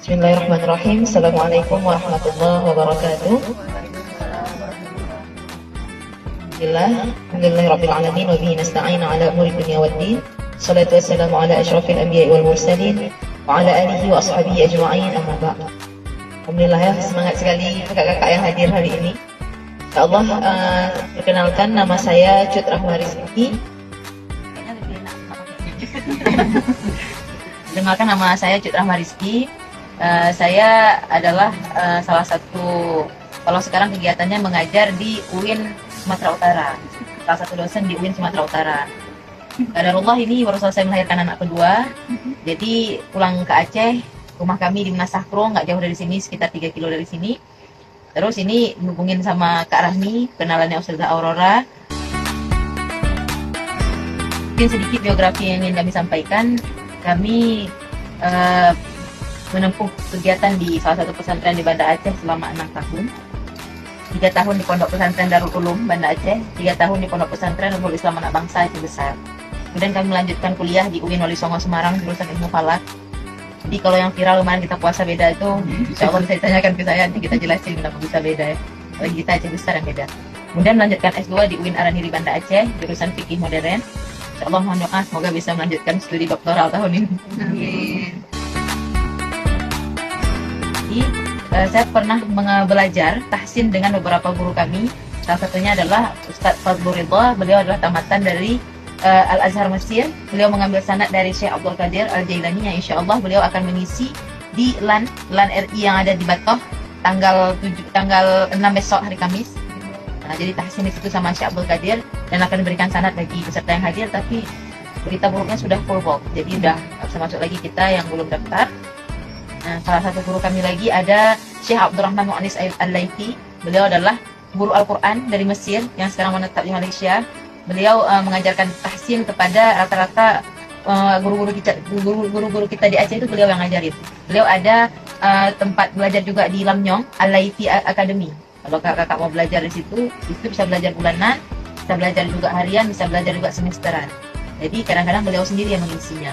Bismillahirrahmanirrahim. Assalamualaikum warahmatullahi wabarakatuh. Alhamdulillahirabbil alamin wa bihi nasta'in ala umuri dunya waddin. Shalatu wassalamu ala asyrafil anbiya'i wal mursalin wa ala alihi wa ashabihi ajma'in, amma ba'd. Alhamdulillah ya, semangat sekali kakak-kakak yang hadir hari ini. Insyaallah, perkenalkan nama saya Cut Rahma Rizki. Perkenalkan nama saya Cut Rahma Rizki. Saya adalah salah satu, kalau sekarang kegiatannya mengajar di UIN Sumatera Utara, salah satu dosen di UIN Sumatera Utara. Qadarullah ini baru selesai melahirkan anak kedua, jadi pulang ke Aceh. Rumah kami di Menasahkro, nggak jauh dari sini, sekitar 3 kilo dari sini. Terus ini hubungin sama Kak Rahmi, kenalannya Ustazah Aurora. Mungkin sedikit biografi yang ingin kami sampaikan. Kami menempuh kegiatan di salah satu pesantren di Banda Aceh selama 6 tahun. 3 tahun di Pondok Pesantren Darul Ulum Banda Aceh, 3 tahun di Pondok Pesantren Nurul Islam Anak Bangsa Aceh Besar. Kemudian kami melanjutkan kuliah di UIN Wali Songo Semarang, jurusan Ilmu Falak. Jadi kalau yang viral lumayan kita puasa beda itu, insya Allah bisa ditanyakan ke saya, nanti kita jelasin kenapa bisa beda ya. Bagi kita Aceh Besar yang beda. Kemudian melanjutkan S2 di UIN Araniri Banda Aceh, jurusan Fikih Modern. Insya Allah mohon doa semoga bisa melanjutkan studi doktoral tahun ini. Amin. Jadi, saya pernah belajar tahsin dengan beberapa guru kami. Salah satunya adalah Ustadz Fadlur Ridha. Beliau adalah tamatan dari Al-Azhar Mesir. Beliau mengambil sanad dari Syekh Abdul Qadir Al-Jailani yang insya Allah beliau akan mengisi di LAN RI yang ada di Batoh tanggal 6 besok hari Kamis. Nah, jadi tahsin di situ sama Syekh Abdul Qadir dan akan diberikan sanad bagi peserta yang hadir, tapi berita buruknya sudah full book. Jadi udah bisa masuk lagi kita yang belum daftar. Nah, salah satu guru kami lagi ada Syekh Abdurrahman Mu'anis Al-Laiti. Beliau adalah guru Al-Quran dari Mesir yang sekarang menetap di Malaysia. Beliau mengajarkan tahsin kepada rata-rata guru-guru kita di Aceh, itu beliau yang ngajarin. Beliau ada tempat belajar juga di Lamnyong, Al-Laiti Academy. Kalau kakak mau belajar di situ bisa belajar bulanan, bisa belajar juga harian, bisa belajar juga semesteran. Jadi kadang-kadang beliau sendiri yang mengisinya.